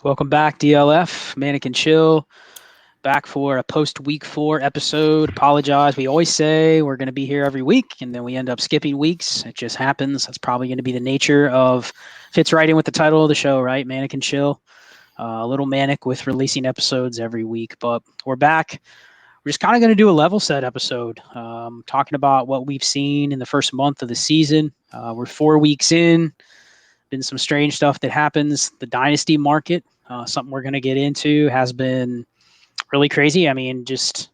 Welcome back, DLF, Manic and Chill. Back for a post week 4 episode. Apologize. We always say we're going to be here every week, and then we end up skipping weeks. It just happens. That's probably going to be the nature of fits right in with the title of the show, right? Manic and Chill. A little manic with releasing episodes every week, but we're back. We're just kind of going to do a level set episode, talking about what we've seen in the first month of the season. We're 4 weeks in. Been some strange stuff that happens. The Dynasty market, something we're going to get into, has been really crazy. I mean, just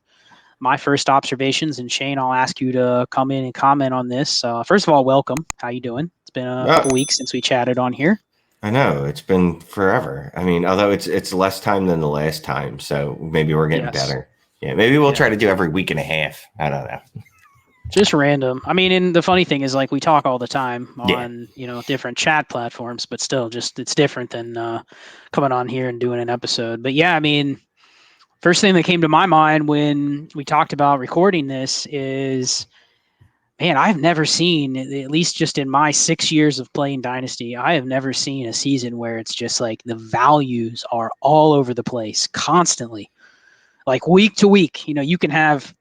my first observations, and Shane, I'll ask you to come in and comment on this. First of all, welcome. How you doing? It's been a Oh, couple weeks since we chatted on here. I know it's been forever. I mean, although it's less time than the last time, so maybe we're getting Yes. better. Yeah, maybe we'll Yeah. try to do every week and a half. I don't know. Just random. I mean, and the funny thing is, like, we talk all the time Yeah, on different chat platforms, but still, just it's different than coming on here and doing an episode. But yeah, I mean, first thing that came to my mind when we talked about recording this is, man, I've never seen, at least just in my 6 years of playing Dynasty, I have never seen a season where it's just like the values are all over the place constantly, like week to week. You can have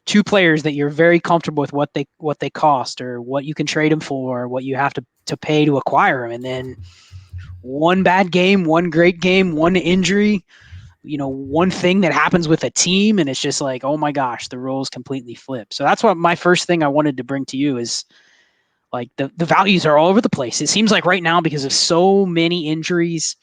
two players that you're very comfortable with what they cost or what you can trade them for, what you have to pay to acquire them, and then one bad game, one great game, one injury, one thing that happens with a team, and it's just like, oh my gosh, the roles completely flip. So that's what my first thing I wanted to bring to you is, like, the values are all over the place. It seems like right now, because of so many injuries,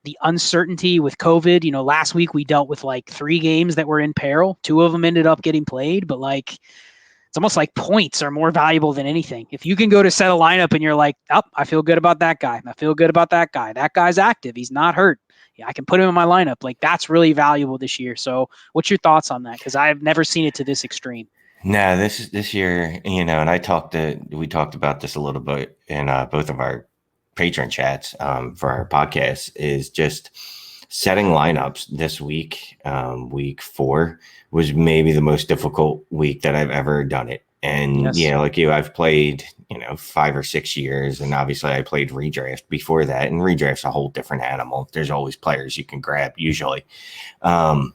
the uncertainty with COVID. Last week we dealt with like 3 games that were in peril. 2 of them ended up getting played, but like, it's almost like points are more valuable than anything. If you can go to set a lineup and you're like, oh, I feel good about that guy. I feel good about that guy. That guy's active. He's not hurt. Yeah, I can put him in my lineup. Like, that's really valuable this year. So what's your thoughts on that? Because I've never seen it to this extreme. no, this year, and we talked about this a little bit in both of our patron chats for our podcast. Is just setting lineups this week. Week 4 was maybe the most difficult week that I've ever done it. And, Yes. like you, I've played, 5 or 6 years. And obviously I played redraft before that. And redraft's a whole different animal. There's always players you can grab usually. Um,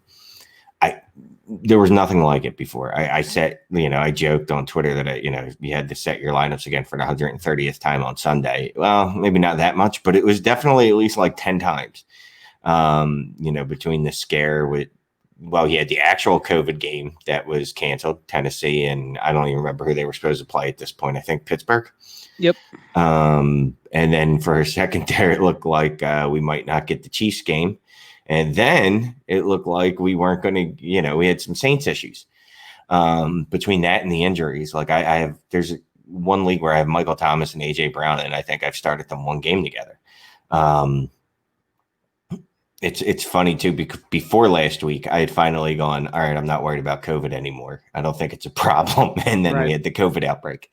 I There was nothing like it before. I set, I joked on Twitter that you had to set your lineups again for the 130th time on Sunday. Well, maybe not that much, but it was definitely at least like 10 times. Between the scare with, well, you had the actual COVID game that was canceled, Tennessee, and I don't even remember who they were supposed to play at this point. I think Pittsburgh. Yep. And then for a second there, it looked like we might not get the Chiefs game. And then it looked like we weren't going to, we had some Saints issues between that and the injuries. Like there's one league where I have Michael Thomas and AJ Brown, and I think I've started them one game together. It's funny too, because before last week, I had finally gone, all right, I'm not worried about COVID anymore. I don't think it's a problem. And then we had the COVID outbreak.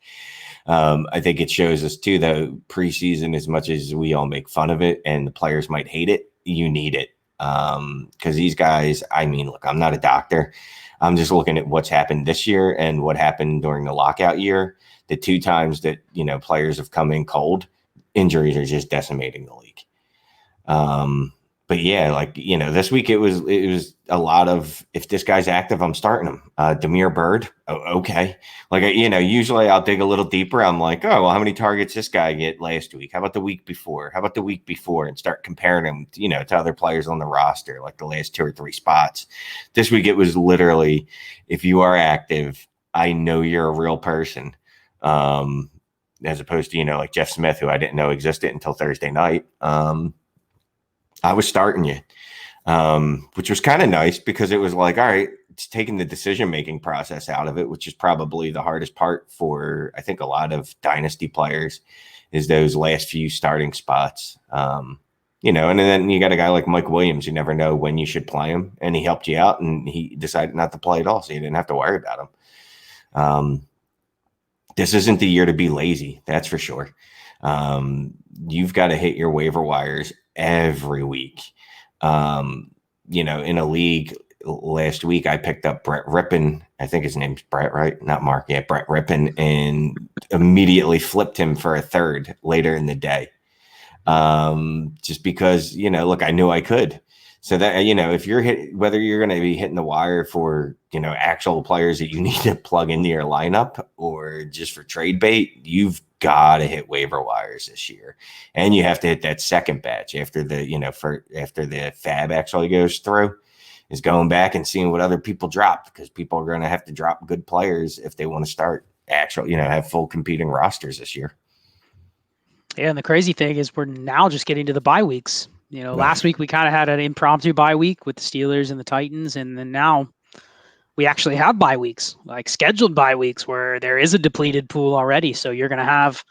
I think it shows us too, though, preseason, as much as we all make fun of it and the players might hate it, you need it. Because these guys, I mean, look, I'm not a doctor. I'm just looking at what's happened this year and what happened during the lockout year. The 2 times that, players have come in cold, injuries are just decimating the league. But yeah, like, this week it was a lot of, if this guy's active, I'm starting him. Demir Bird. Oh, okay. Like, usually I'll dig a little deeper. I'm like, oh, well, how many targets this guy get last week? How about the week before? How about the week before? And start comparing him, to other players on the roster, like the last 2 or 3 spots. This week it was literally, if you are active, I know you're a real person. As opposed to, like Jeff Smith, who I didn't know existed until Thursday night. I was starting you, which was kind of nice, because it was like, all right, it's taking the decision-making process out of it, which is probably the hardest part for, I think, a lot of dynasty players, is those last few starting spots. And then you got a guy like Mike Williams. You never know when you should play him, and he helped you out, and he decided not to play at all, so you didn't have to worry about him. This isn't the year to be lazy, that's for sure. You've got to hit your waiver wires every week. In a league last week, I picked up Brett Rippon. I think his name's Brett, right? Not Mark. Yeah, Brett Rippon, and immediately flipped him for a third later in the day. just because, look, I knew I could. So that, if you're whether you're going to be hitting the wire for, actual players that you need to plug into your lineup or just for trade bait, you've got to hit waiver wires this year. And you have to hit that second batch after after the fab actually goes through, is going back and seeing what other people drop, because people are going to have to drop good players if they want to start have full competing rosters this year. Yeah, and the crazy thing is we're now just getting to the bye weeks. Last week we kind of had an impromptu bye week with the Steelers and the Titans, and then now we actually have bye weeks, like scheduled bye weeks, where there is a depleted pool already. So you're going to have,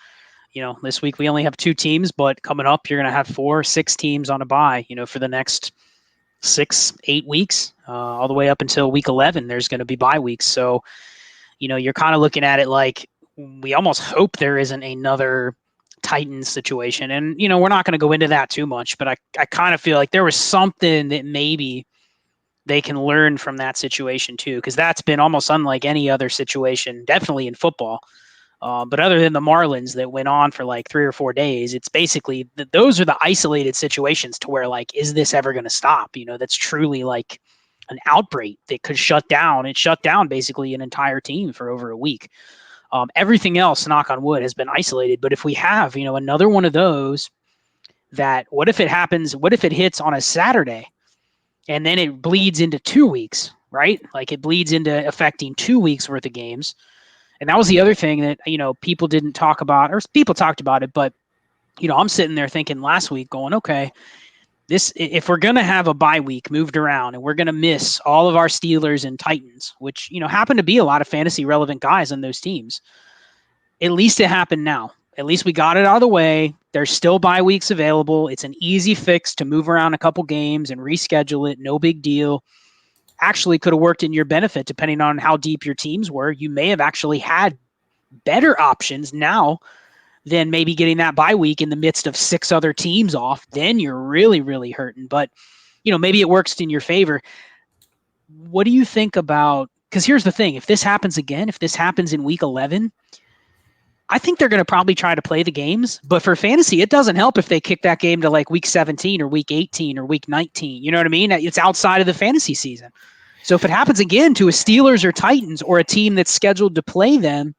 this week we only have 2 teams, but coming up you're going to have 4, 6 teams on a bye, for the next 6, 8 weeks, all the way up until week 11. There's going to be bye weeks. So, you're kind of looking at it like we almost hope there isn't another Titans situation. And, we're not going to go into that too much, but I kind of feel like there was something that maybe they can learn from that situation too, because that's been almost unlike any other situation, definitely in football. But other than the Marlins that went on for like 3 or 4 days, it's basically those are the isolated situations to where, like, is this ever going to stop? That's truly like an outbreak that could shut down. It shut down basically an entire team for over a week. Everything else, knock on wood, has been isolated. But if we have, another one of those, that what if it happens? What if it hits on a Saturday and then it bleeds into 2 weeks, right? Like it bleeds into affecting 2 weeks worth of games. And that was the other thing that, people didn't talk about, or people talked about it, but, I'm sitting there thinking last week going, okay, if we're going to have a bye week moved around and we're going to miss all of our Steelers and Titans, which, happen to be a lot of fantasy relevant guys on those teams, at least it happened now. At least we got it out of the way. There's still bye weeks available. It's an easy fix to move around a couple games and reschedule it. No big deal. Actually could have worked in your benefit depending on how deep your teams were. You may have actually had better options now than maybe getting that bye week in the midst of 6 other teams off. Then you're really, really hurting. But, maybe it works in your favor. What do you think about, because here's the thing, if this happens again, if this happens in week 11, I think they're going to probably try to play the games, but for fantasy, it doesn't help if they kick that game to like week 17 or week 18 or week 19. You know what I mean? It's outside of the fantasy season. So if it happens again to a Steelers or Titans or a team that's scheduled to play them,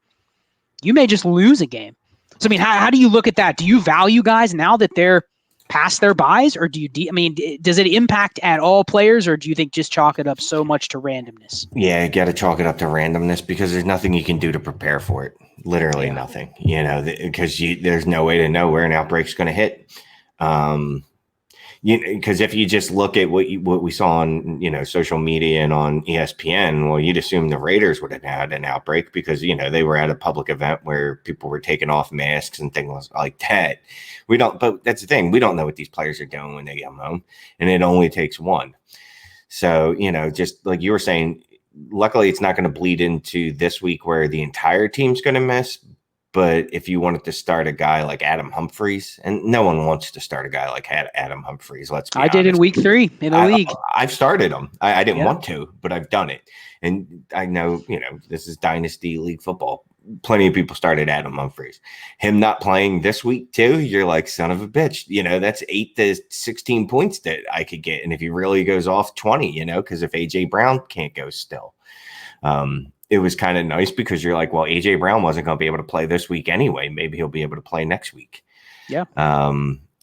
you may just lose a game. So, I mean, how do you look at that? Do you value guys now that they're past their buys, or do you, does it impact at all players, or do you think just chalk it up so much to randomness? Yeah, you got to chalk it up to randomness because there's nothing you can do to prepare for it. Literally nothing, because there's no way to know where an outbreak's going to hit. Because if you just look at what we saw on, social media and on ESPN, well, you'd assume the Raiders would have had an outbreak because, they were at a public event where people were taking off masks and things like that. But that's the thing. We don't know what these players are doing when they get home, and it only takes one. So, just like you were saying, luckily it's not going to bleed into this week where the entire team's going to miss. But if you wanted to start a guy like Adam Humphries, and no one wants to start a guy like Adam Humphries, let's be honest. I did in week 3 in the league. I've started him. I didn't want to, but I've done it. And I know, this is Dynasty League football. Plenty of people started Adam Humphries. Him not playing this week too, you're like, son of a bitch. That's 8 to 16 points that I could get. And if he really goes off 20, because if A.J. Brown can't go still. It was kind of nice because you're like, well, A.J. Brown wasn't going to be able to play this week anyway. Maybe he'll be able to play next week. Yeah.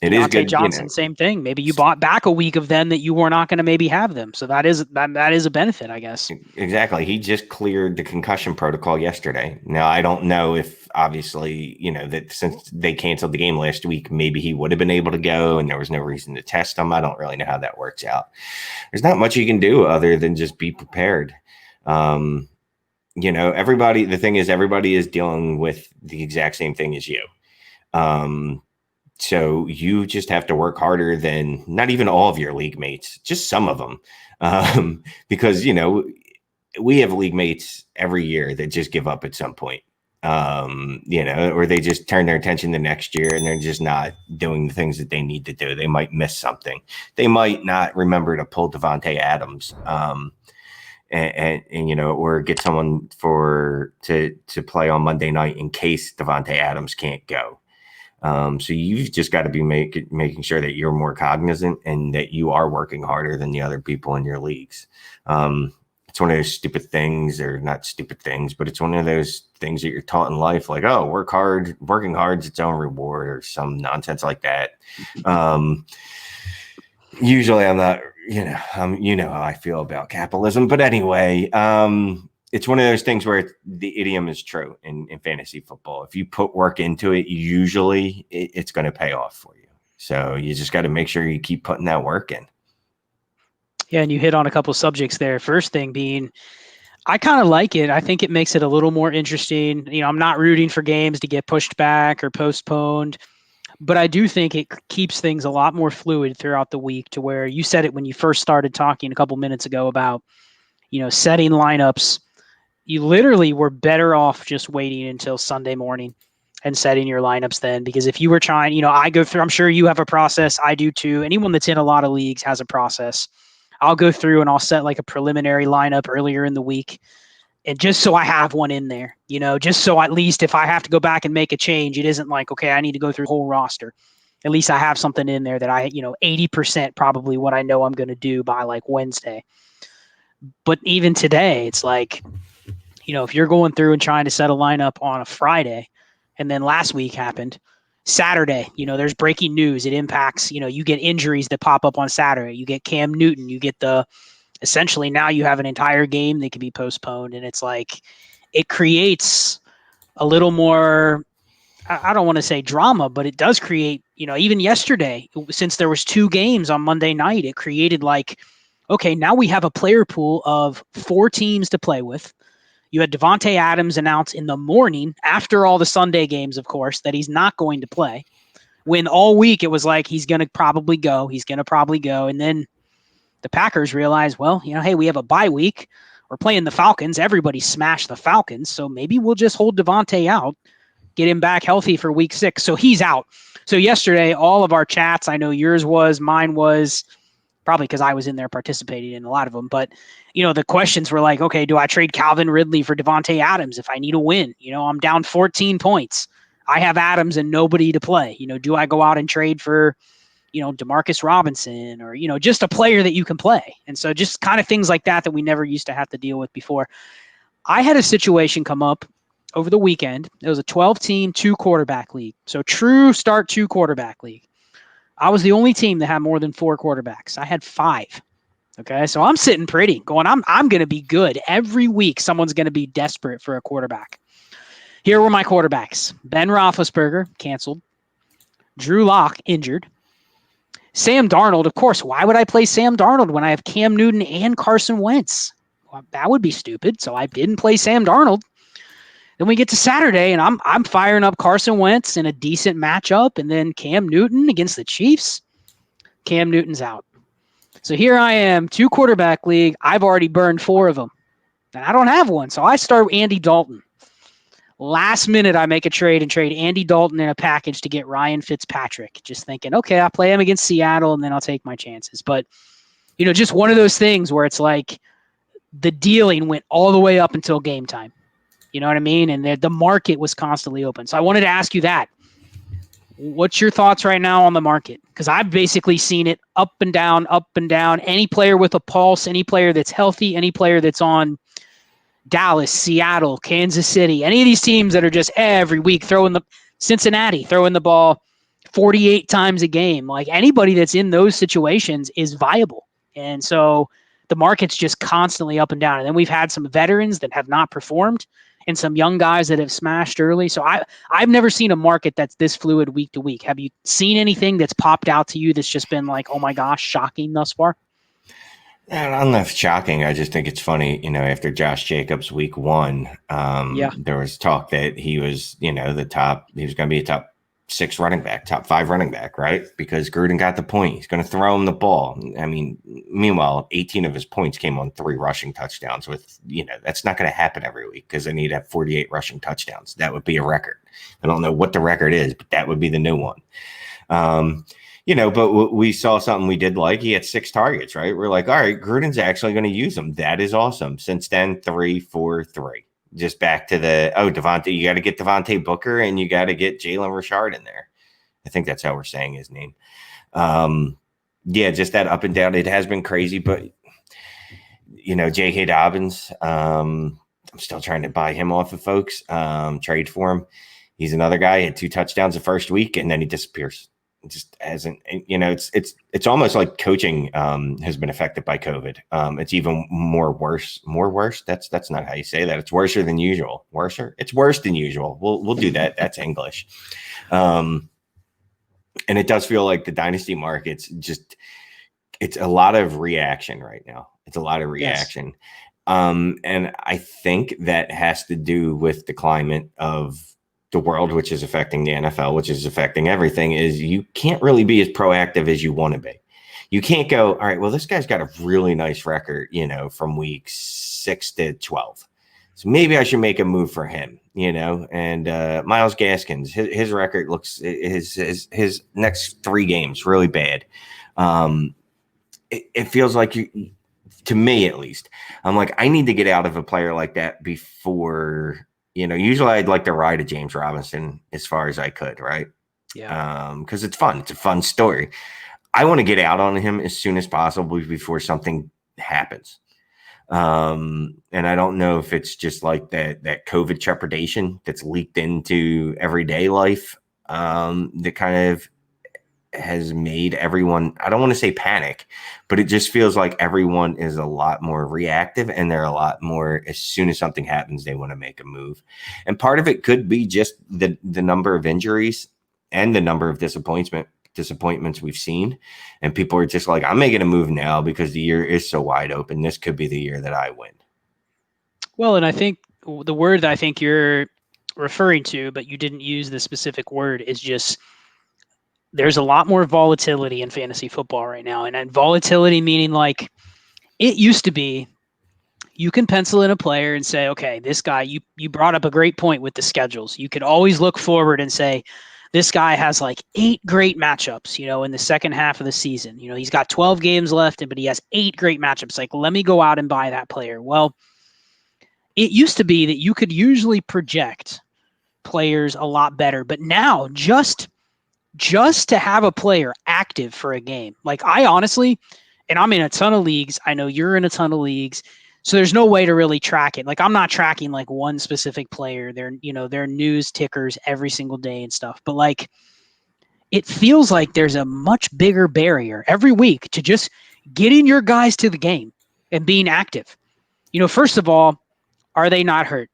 It is good. Johnson, same thing. Maybe you bought back a week of them that you were not going to maybe have them. So that is a benefit, I guess. Exactly. He just cleared the concussion protocol yesterday. Now, I don't know if obviously, that since they canceled the game last week, maybe he would have been able to go and there was no reason to test him. I don't really know how that works out. There's not much you can do other than just be prepared. The thing is, everybody is dealing with the exact same thing as you. So you just have to work harder than not even all of your league mates, just some of them. Because, we have league mates every year that just give up at some point, or they just turn their attention to next year and they're just not doing the things that they need to do. They might miss something. They might not remember to pull Devontae Adams. And or get someone to play on Monday night in case Devontae Adams can't go. So you've just got to be making sure that you're more cognizant and that you are working harder than the other people in your leagues. It's one of those stupid things, or not stupid things, but it's one of those things that you're taught in life, like, oh, working hard is its own reward, or some nonsense like that. Usually I'm not, you know how I feel about capitalism, but anyway, it's one of those things where the idiom is true in fantasy football. If you put work into it, usually it's going to pay off for you. So you just got to make sure you keep putting that work in. Yeah, and you hit on a couple subjects there. First thing being, I kind of like it. I think it makes it a little more interesting. I'm not rooting for games to get pushed back or postponed, but I do think it keeps things a lot more fluid throughout the week, to where you said it when you first started talking a couple minutes ago about, setting lineups. You literally were better off just waiting until Sunday morning and setting your lineups then, because if you were trying, I go through, I'm sure you have a process. I do too. Anyone that's in a lot of leagues has a process. I'll go through and I'll set like a preliminary lineup earlier in the week. And just so I have one in there, just so at least if I have to go back and make a change, it isn't like, okay, I need to go through the whole roster. At least I have something in there that 80% probably what I know I'm going to do by like Wednesday. But even today, it's like, if you're going through and trying to set a lineup on a Friday, and then last week happened, Saturday, there's breaking news. It impacts, you get injuries that pop up on Saturday. You get Cam Newton. You get essentially now you have an entire game that can be postponed. And it's like, it creates a little more, I don't want to say drama, but it does create, even yesterday, since there was 2 games on Monday night, it created like, okay, now we have a player pool of 4 teams to play with. You had Davante Adams announce in the morning, after all the Sunday games, of course, that he's not going to play. When all week it was like, he's going to probably go. And then the Packers realized, well, hey, we have a bye week. We're playing the Falcons. Everybody smashed the Falcons. So maybe we'll just hold Davante out, get him back healthy for week 6. So he's out. So yesterday, all of our chats, I know yours was, mine was, probably because I was in there participating in a lot of them. But, the questions were like, okay, do I trade Calvin Ridley for Davante Adams if I need a win? I'm down 14 points. I have Adams and nobody to play. Do I go out and trade for, Demarcus Robinson or, just a player that you can play? And so just kind of things like that we never used to have to deal with before. I had a situation come up over the weekend. It was a 12-team, 2-quarterback league. So true start 2-quarterback league. I was the only team that had more than 4 quarterbacks. I had 5. Okay, so I'm sitting pretty, going, I'm going to be good. Every week, someone's going to be desperate for a quarterback. Here were my quarterbacks. Ben Roethlisberger, canceled. Drew Lock, injured. Sam Darnold, of course. Why would I play Sam Darnold when I have Cam Newton and Carson Wentz? Well, that would be stupid, so I didn't play Sam Darnold. Then we get to Saturday, and I'm firing up Carson Wentz in a decent matchup, and then Cam Newton against the Chiefs. Cam Newton's out. So here I am, 2-quarterback league. I've already burned 4 of them, and I don't have one. So I start Andy Dalton. Last minute, I make a trade and trade Andy Dalton in a package to get Ryan Fitzpatrick. Just thinking, okay, I'll play him against Seattle, and then I'll take my chances. But, just one of those things where it's like the dealing went all the way up until game time. You know what I mean? And the market was constantly open. So I wanted to ask you that. What's your thoughts right now on the market? Because I've basically seen it up and down, up and down. Any player with a pulse, any player that's healthy, any player that's on Dallas, Seattle, Kansas City, any of these teams that are just every week Cincinnati throwing the ball 48 times a game. Like anybody that's in those situations is viable. And so the market's just constantly up and down. And then we've had some veterans that have not performed and some young guys that have smashed early. So I've never seen a market that's this fluid week to week. Have you seen anything that's popped out to you that's just been like, oh my gosh, shocking thus far? I don't know if it's shocking. I just think it's funny, after Josh Jacobs week 1, there was talk that he was, he was going to be a top 6 running back, top 5 running back, right? Because Gruden got the point. He's going to throw him the ball. I mean, meanwhile, 18 of his points came on 3 rushing touchdowns with, that's not going to happen every week because they need to have 48 rushing touchdowns. That would be a record. I don't know what the record is, but that would be the new one. But we saw something we did like. He had 6 targets, right? We're like, all right, Gruden's actually going to use them. That is awesome. Since then, 3, 4, 3. Just back to Devontae. You got to get Devontae Booker and you got to get Jalen Richard in there. I think that's how we're saying his name. Yeah, just that up and down. It has been crazy, but J.K. Dobbins, I'm still trying to buy him off of folks, trade for him. He's another guy. He had 2 touchdowns the first week, and then he disappears. It just hasn't. It's almost like coaching has been affected by COVID. It's even worse. That's not how you say that. It's worse than usual. It's worse than usual. We'll do that. That's English. And it does feel like the dynasty market's it's a lot of reaction right now. It's a lot of reaction. Yes. And I think that has to do with the climate of the world, which is affecting the NFL, which is affecting everything, is you can't really be as proactive as you want to be. You can't go, all right, well, this guy's got a really nice record, from week 6 to 12. So maybe I should make a move for him, and Myles Gaskins, his record looks his next 3 games really bad. It feels like to me at least, I'm like, I need to get out of a player like that before, usually I'd like to ride a James Robinson as far as I could. Right. Yeah. Cause it's fun. It's a fun story. I want to get out on him as soon as possible before something happens. And I don't know if it's just like that COVID trepidation that's leaked into everyday life, that kind of has made everyone, I don't want to say panic, but it just feels like everyone is a lot more reactive, and they're a lot more, as soon as something happens, they want to make a move. And part of it could be just the number of injuries and the number of disappointments we've seen. And people are just like, I'm making a move now because the year is so wide open. This could be the year that I win. Well, and I think the word that I think you're referring to, but you didn't use the specific word, is just, there's a lot more volatility in fantasy football right now. And volatility meaning, like, it used to be, you can pencil in a player and say, okay, this guy, you brought up a great point with the schedules. You could always look forward and say, this guy has like 8 great matchups, in the second half of the season. He's got 12 games left, but he has 8 great matchups. Like, let me go out and buy that player. Well, it used to be that you could usually project players a lot better, but now just to have a player active for a game. Like, I honestly, and I'm in a ton of leagues, I know you're in a ton of leagues, so there's no way to really track it. Like, I'm not tracking like one specific player, their news tickers every single day and stuff. But like, it feels like there's a much bigger barrier every week to just getting your guys to the game and being active. First of all, are they not hurt?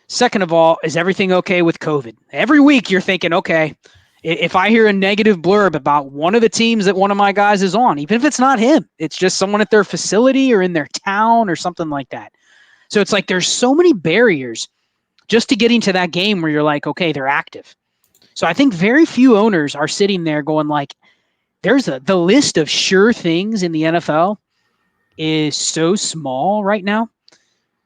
Second of all, is everything okay with COVID? Every week you're thinking, okay, if I hear a negative blurb about one of the teams that one of my guys is on, even if it's not him, it's just someone at their facility or in their town or something like that. So it's like there's so many barriers just to getting to that game where you're like, okay, they're active. So I think very few owners are sitting there going like, the list of sure things in the NFL is so small right now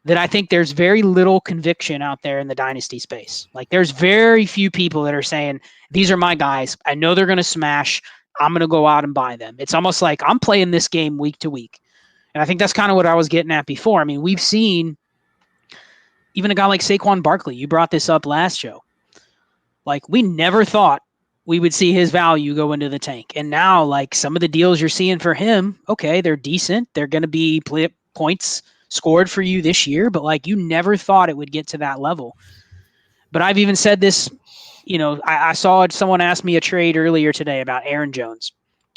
that I think there's very little conviction out there in the dynasty space. Like, there's very few people that are saying, these are my guys. I know they're going to smash. I'm going to go out and buy them. It's almost like I'm playing this game week to week. And I think that's kind of what I was getting at before. I mean, we've seen even a guy like Saquon Barkley. You brought this up last show. Like, we never thought we would see his value go into the tank. And now, like, some of the deals you're seeing for him, okay, they're decent. They're going to be points scored for you this year, but like, you never thought it would get to that level. But I've even said this, I saw someone ask me a trade earlier today about Aaron Jones.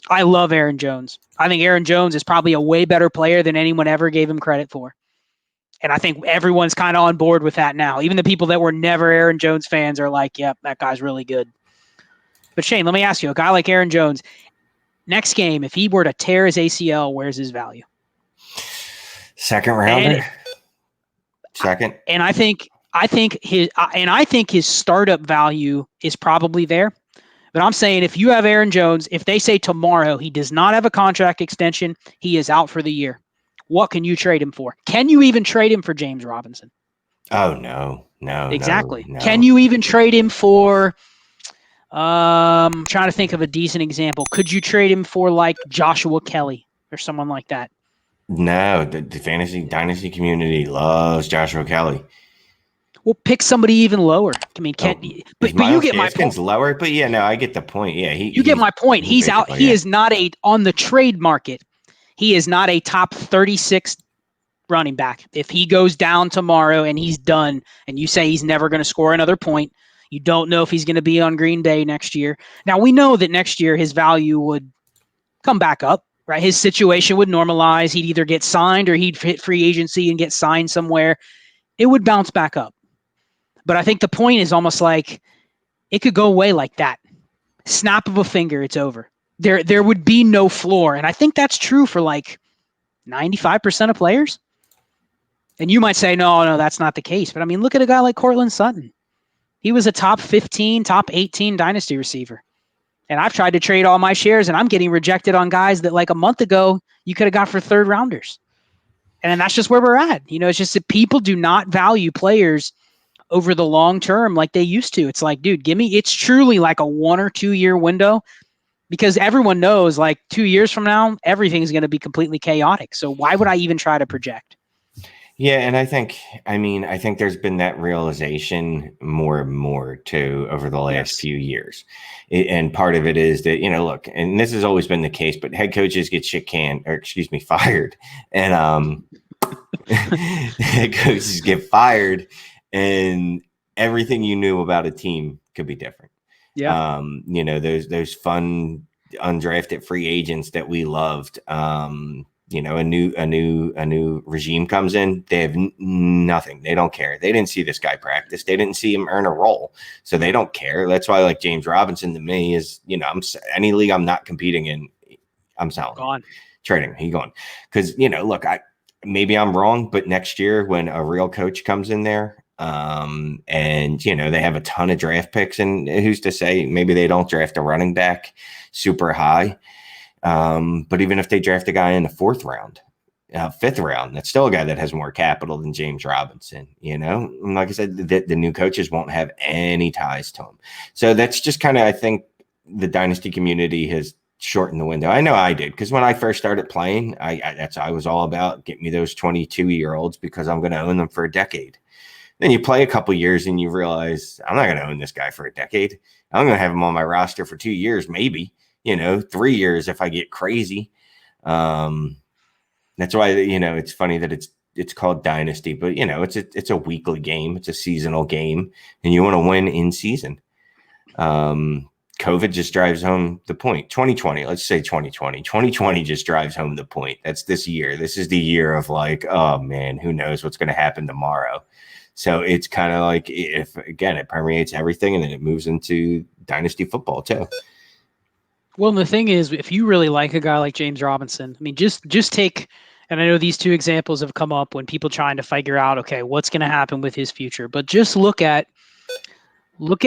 I love Aaron Jones. I think Aaron Jones is probably a way better player than anyone ever gave him credit for. And I think everyone's kind of on board with that now. Even the people that were never Aaron Jones fans are like, yep, that guy's really good. But Shane, let me ask you, a guy like Aaron Jones, next game, if he were to tear his ACL, where's his value? Second rounder. Second. And I think his startup value is probably there. But I'm saying, if you have Aaron Jones, if they say tomorrow he does not have a contract extension, he is out for the year, what can you trade him for? Can you even trade him for James Robinson? Oh, no. Exactly. No. Can you even trade him for, I'm trying to think of a decent example. Could you trade him for like Joshua Kelly or someone like that? No, the fantasy dynasty community loves Joshua Kelly. Well, pick somebody even lower. I mean, but you get my point. Lower, but yeah, no, I get the point. Yeah, you get my point. He's out. He is not on the trade market. He is not a top 36 running back. If he goes down tomorrow and he's done, and you say he's never going to score another point, you don't know if he's going to be on Green Bay next year. Now, we know that next year his value would come back up, right? His situation would normalize. He'd either get signed or he'd hit free agency and get signed somewhere. It would bounce back up. But I think the point is almost like it could go away like that. Snap of a finger, it's over. There would be no floor. And I think that's true for like 95% of players. And you might say, no, that's not the case. But I mean, look at a guy like Cortland Sutton. He was a top 15, top 18 dynasty receiver. And I've tried to trade all my shares, and I'm getting rejected on guys that like a month ago you could have got for third rounders. And that's just where we're at. It's just that people do not value players over the long term like they used to. It's like, dude, it's truly like a 1 or 2 year window, because everyone knows like 2 years from now, everything's going to be completely chaotic. So why would I even try to project? Yeah, and I think there's been that realization more and more too over the last few years. And part of it is that, look, and this has always been the case, but head coaches get fired. And head coaches get fired, and everything you knew about a team could be different. Yeah. Those fun undrafted free agents that we loved. A new regime comes in, they have nothing. They don't care. They didn't see this guy practice. They didn't see him earn a role. So they don't care. That's why like James Robinson to me is, any league I'm not competing in, I'm selling. Gone. Trading. He gone. Because, look, maybe I'm wrong, but next year when a real coach comes in there, and they have a ton of draft picks, and who's to say maybe they don't draft a running back super high. But even if they draft a guy in the 4th round, 5th round, that's still a guy that has more capital than James Robinson, And like I said, the new coaches won't have any ties to him. So that's just kind of, I think the dynasty community has shortened the window. I know I did, because when I first started playing, I was all about get me those 22-year-olds because I'm going to own them for a decade. Then you play a couple years and you realize I'm not going to own this guy for a decade. I'm going to have him on my roster for 2 years, maybe. 3 years if I get crazy. That's why, it's funny that it's called Dynasty, but it's a weekly game. It's a seasonal game, and you want to win in season. COVID just drives home the point. 2020, let's say 2020 just drives home the point. That's this year. This is the year of like, oh man, who knows what's going to happen tomorrow. So it's kind of like, if again, it permeates everything, and then it moves into dynasty football too. Well, the thing is, if you really like a guy like James Robinson, I mean, just take, and I know these two examples have come up when people trying to figure out, okay, what's going to happen with his future, but just look at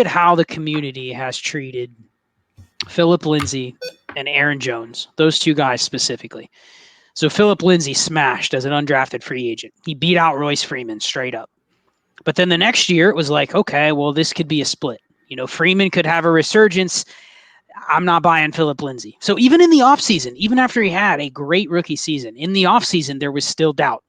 how the community has treated Philip Lindsay and Aaron Jones, those two guys specifically. So Philip Lindsay smashed as an undrafted free agent. He beat out Royce Freeman straight up. But then the next year it was like, okay, well, this could be a split. Freeman could have a resurgence. I'm not buying Philip Lindsay. So even in the offseason, even after he had a great rookie season, in the offseason, there was still doubt.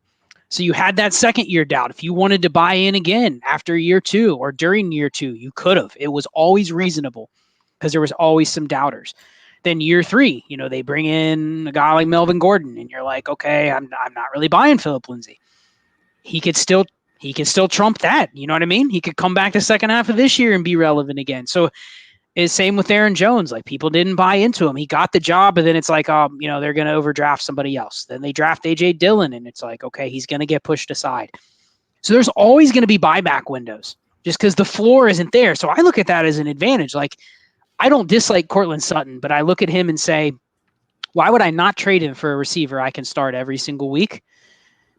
So you had that second year doubt. If you wanted to buy in again after year 2 or during year 2, you could have. It was always reasonable because there was always some doubters. Then year 3, they bring in a guy like Melvin Gordon, and you're like, okay, I'm not really buying Philip Lindsay. He could still trump that. You know what I mean? He could come back the second half of this year and be relevant again. So it's same with Aaron Jones. Like, people didn't buy into him. He got the job, but then it's like, they're going to overdraft somebody else. Then they draft A.J. Dillon, and it's like, okay, he's going to get pushed aside. So there's always going to be buyback windows just because the floor isn't there. So I look at that as an advantage. Like, I don't dislike Cortland Sutton, but I look at him and say, why would I not trade him for a receiver I can start every single week?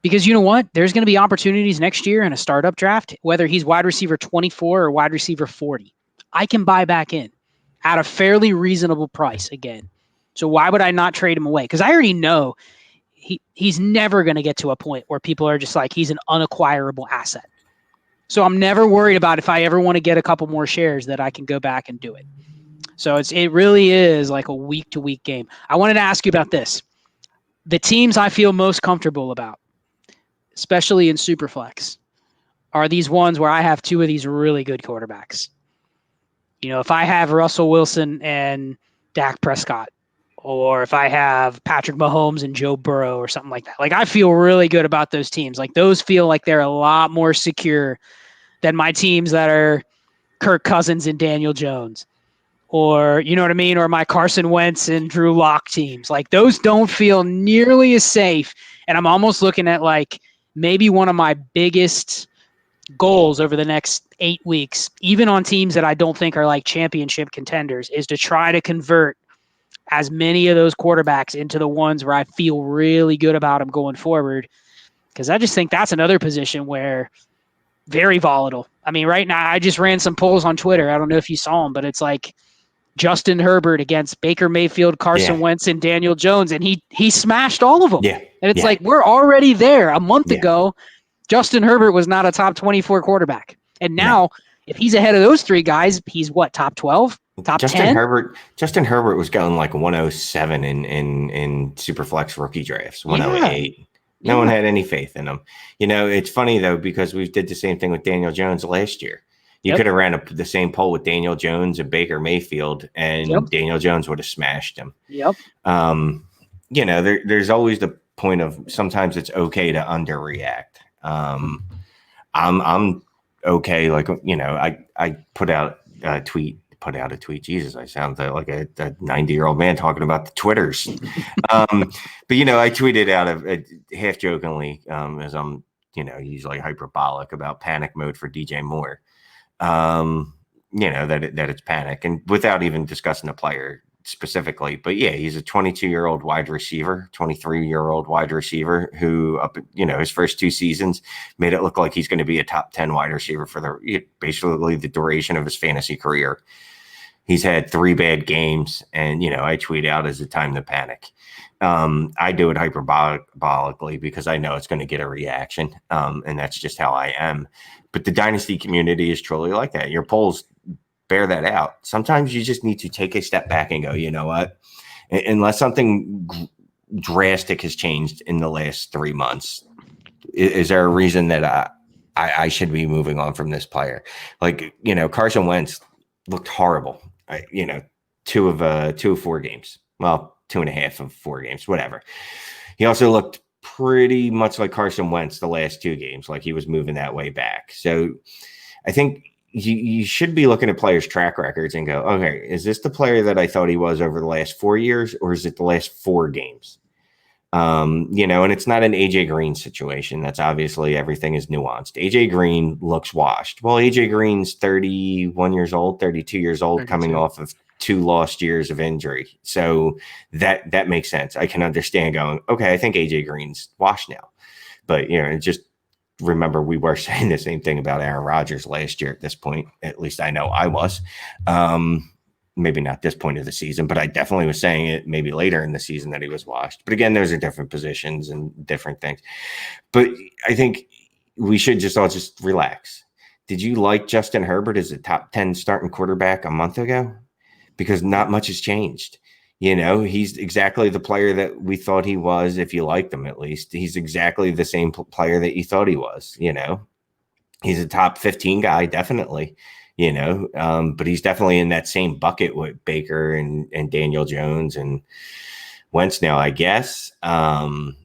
Because you know what? There's going to be opportunities next year in a startup draft, whether he's wide receiver 24 or wide receiver 40. I can buy back in at a fairly reasonable price again. So why would I not trade him away? Because I already know he's never going to get to a point where people are just like, he's an unacquirable asset. So I'm never worried about if I ever want to get a couple more shares that I can go back and do it. So it really is like a week-to-week game. I wanted to ask you about this. The teams I feel most comfortable about, especially in Superflex, are these ones where I have two of these really good quarterbacks. If I have Russell Wilson and Dak Prescott, or if I have Patrick Mahomes and Joe Burrow or something like that, like I feel really good about those teams. Like those feel like they're a lot more secure than my teams that are Kirk Cousins and Daniel Jones, or you know what I mean, or my Carson Wentz and Drew Lock teams. Like those don't feel nearly as safe. And I'm almost looking at like maybe one of my biggest goals over the next 8 weeks, even on teams that I don't think are like championship contenders, is to try to convert as many of those quarterbacks into the ones where I feel really good about them going forward. Because I just think that's another position where very volatile. I mean, right now I just ran some polls on Twitter. I don't know if you saw them, but it's like Justin Herbert against Baker Mayfield, Carson Wentz, and Daniel Jones, and he smashed all of them. Yeah. And it's like we're already there. A month Yeah. ago, Justin Herbert was not a top 24 quarterback. And now, if he's ahead of those three guys, he's what, top 12? Top 10? Justin Herbert was going like 107 in Superflex rookie drafts, 108. No one had any faith in him. It's funny, though, because we did the same thing with Daniel Jones last year. You could have ran the same poll with Daniel Jones and Baker Mayfield, and Daniel Jones would have smashed him. There's always the point of sometimes it's okay to underreact. I'm okay. Like, I put out a tweet. Jesus, I sound like a 90-year-old man talking about the Twitters. But I tweeted out half jokingly, as I'm, usually hyperbolic about panic mode for DJ Moore. That it's panic, and without even discussing the player specifically. But yeah, he's a 22-year-old wide receiver, 23-year-old wide receiver who, his first 2 seasons made it look like he's going to be a top 10 wide receiver for basically the duration of his fantasy career. He's had 3 bad games, and I tweet out as a time to panic. I do it hyperbolically because I know it's going to get a reaction, and that's just how I am. But the Dynasty community is truly like that. Your polls bear that out. Sometimes you just need to take a step back and go, you know what? Unless something drastic has changed in the last 3 months, is there a reason that I should be moving on from this player? Like, Carson Wentz looked horrible. 2 of 4 games. Well, 2.5 of 4 games, whatever. He also looked pretty much like Carson Wentz the last 2 games, like he was moving that way back. So I think you should be looking at players' track records and go, okay, is this the player that I thought he was over the last 4 years, or is it the last 4 games? And it's not an AJ Green situation. That's obviously everything is nuanced. AJ Green looks washed. Well, AJ Green's 31 years old, 32 years old, 32. Coming off of 2 lost years of injury. So that makes sense. I can understand going, okay, I think AJ Green's washed now. But, just remember we were saying the same thing about Aaron Rodgers last year at this point. At least I know I was. Maybe not this point of the season, but I definitely was saying it maybe later in the season that he was washed. But again, those are different positions and different things. But I think we should all just relax. Did you like Justin Herbert as a top 10 starting quarterback a month ago? Because not much has changed. He's exactly the player that we thought he was, if you liked him at least. He's exactly the same player that you thought he was, He's a top 15 guy, definitely. But he's definitely in that same bucket with Baker and Daniel Jones and Wentz now, I guess. In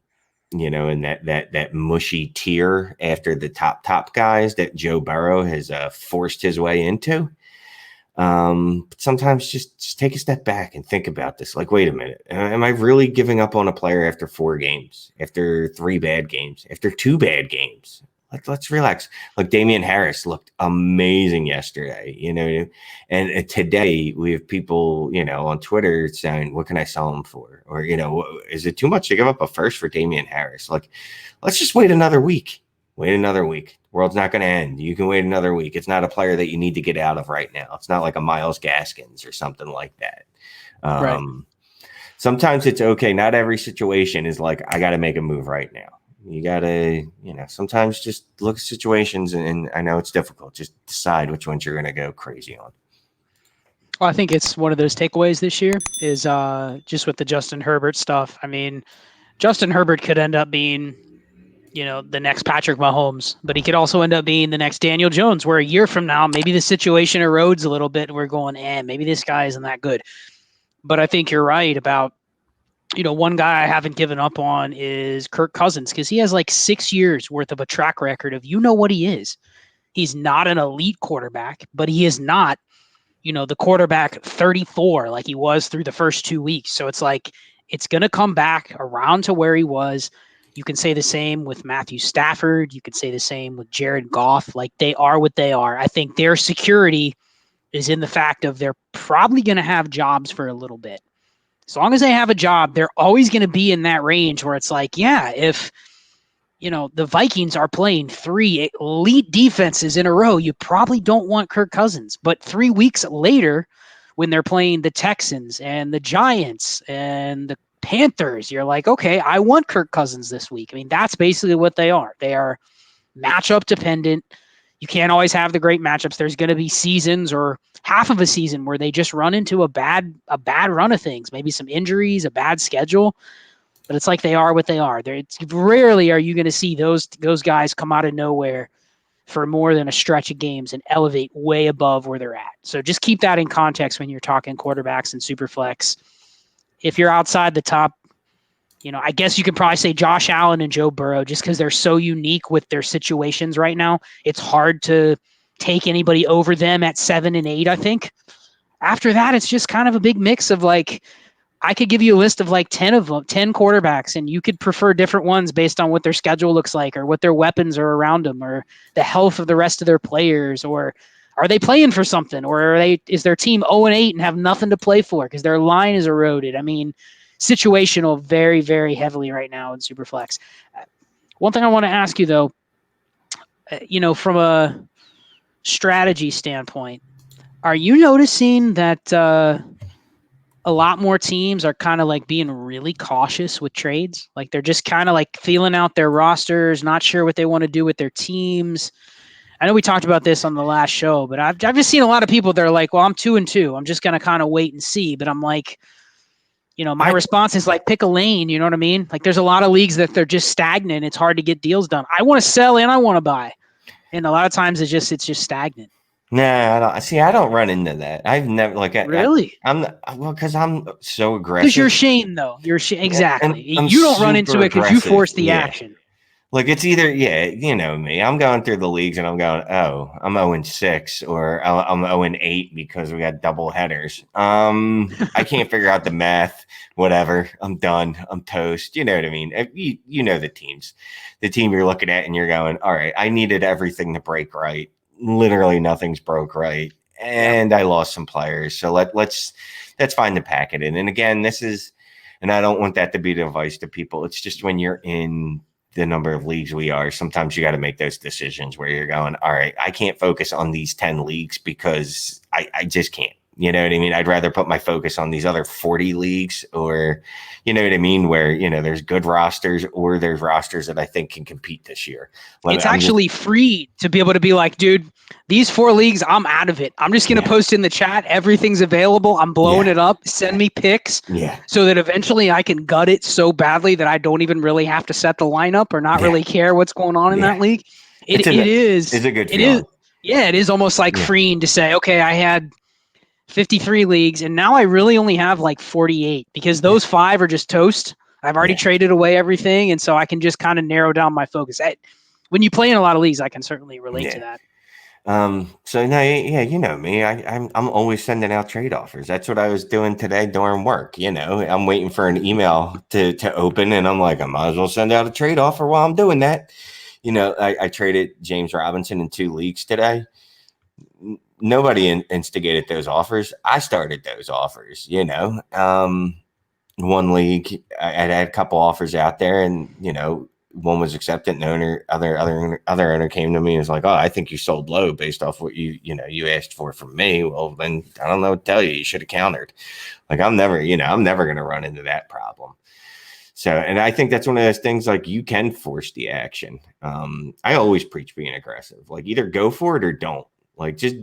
that mushy tier after the top guys that Joe Burrow has forced his way into. But sometimes just take a step back and think about this. Like, wait a minute, am I really giving up on a player after 4 games, after 3 bad games, after 2 bad games? Let's relax. Like Damian Harris looked amazing yesterday, and today we have people, on Twitter saying, what can I sell him for? Or, is it too much to give up a first for Damian Harris? Like, let's just wait another week. Wait another week. World's not going to end. You can wait another week. It's not a player that you need to get out of right now. It's not like a Myles Gaskins or something like that. Right. Sometimes it's okay. Not every situation is like, I got to make a move right now. You got to, sometimes just look at situations, and I know it's difficult. Just decide which ones you're going to go crazy on. Well, I think it's one of those takeaways this year is just with the Justin Herbert stuff. I mean, Justin Herbert could end up being the next Patrick Mahomes, but he could also end up being the next Daniel Jones, where a year from now, maybe the situation erodes a little bit and we're going, maybe this guy isn't that good. But I think you're right about, one guy I haven't given up on is Kirk Cousins, because he has like 6 years worth of a track record of, what he is. He's not an elite quarterback, but he is not, the quarterback 34 like he was through the first 2 weeks. So it's like, it's going to come back around to where he was. You can say the same with Matthew Stafford. You could say the same with Jared Goff. Like, they are what they are. I think their security is in the fact of they're probably going to have jobs for a little bit. As long as they have a job, they're always going to be in that range where it's like, if, the Vikings are playing 3 elite defenses in a row, you probably don't want Kirk Cousins. But 3 weeks later, when they're playing the Texans and the Giants and the Panthers, you're like, okay, I want Kirk Cousins this week. I mean, that's basically what they are. They are matchup dependent. You can't always have the great matchups. There's going to be seasons or half of a season where they just run into a bad run of things, maybe some injuries, a bad schedule. But it's like they are what they are. Rarely are you going to see those guys come out of nowhere for more than a stretch of games and elevate way above where they're at. So just keep that in context when you're talking quarterbacks and Superflex. If you're outside the top, I guess you could probably say Josh Allen and Joe Burrow, just because they're so unique with their situations right now. It's hard to take anybody over them at 7 and 8, I think. After that, it's just kind of a big mix of like, I could give you a list of like 10 of them, 10 quarterbacks, and you could prefer different ones based on what their schedule looks like or what their weapons are around them or the health of the rest of their players, or are they playing for something, or is their team 0 and 8 and have nothing to play for because their line is eroded? I mean, situational very, very heavily right now in Superflex. One thing I want to ask you though, from a strategy standpoint, are you noticing that a lot more teams are kind of like being really cautious with trades? Like, they're just kind of like feeling out their rosters, not sure what they want to do with their teams. I know we talked about this on the last show, but I've just seen a lot of people that are like, well, I'm 2 and 2. I'm just going to kind of wait and see. But I'm like, my response is like, pick a lane. You know what I mean? Like, there's a lot of leagues that they're just stagnant. It's hard to get deals done. I want to sell and I want to buy. And a lot of times it's just stagnant. Nah, I don't. See, I don't run into that. I've never really. I'm because I'm so aggressive. Because you're Shane, though. You're exactly. Yeah, you don't run into it because you force the action. Like, it's either, you know me. I'm going through the leagues and I'm going, oh, I'm 0-6 or I'm 0-8 because we got double headers. I can't figure out the math. Whatever. I'm done. I'm toast. You know what I mean? You know the teams. The team you're looking at and you're going, all right, I needed everything to break right. Literally nothing's broke right. And I lost some players. So let's find the packet in. And again, and I don't want that to be the advice to people. It's just when you're in the number of leagues we are, sometimes you got to make those decisions where you're going, all right, I can't focus on these 10 leagues because I just can't. You know what I mean? I'd rather put my focus on these other 40 leagues, or, you know what I mean? Where, there's good rosters, or there's rosters that I think can compete this year. It's actually free to be able to be like, dude, these 4 leagues, I'm out of it. I'm just going to post in the chat. Everything's available. I'm blowing it up. Send me picks so that eventually I can gut it so badly that I don't even really have to set the lineup or not really care what's going on in that league. It is. It's a good feeling. It is almost like freeing to say, okay, I had 53 leagues, and now I really only have like 48 because those 5 are just toast. I've already traded away everything, and so I can just kind of narrow down my focus. When you play in a lot of leagues, I can certainly relate to that. So now, you know me. I'm always sending out trade offers. That's what I was doing today during work. I'm waiting for an email to open, and I'm like, I might as well send out a trade offer while I'm doing that. I traded James Robinson in 2 leagues today. Nobody instigated those offers. I started those offers. One league, I had a couple offers out there, and one was accepted. And other owner came to me and was like, "Oh, I think you sold low based off what you asked for from me." Well, then I don't know what to tell you. You should have countered. Like, I'm never going to run into that problem. So, and I think that's one of those things, like, you can force the action. I always preach being aggressive. Like, either go for it or don't. Like, just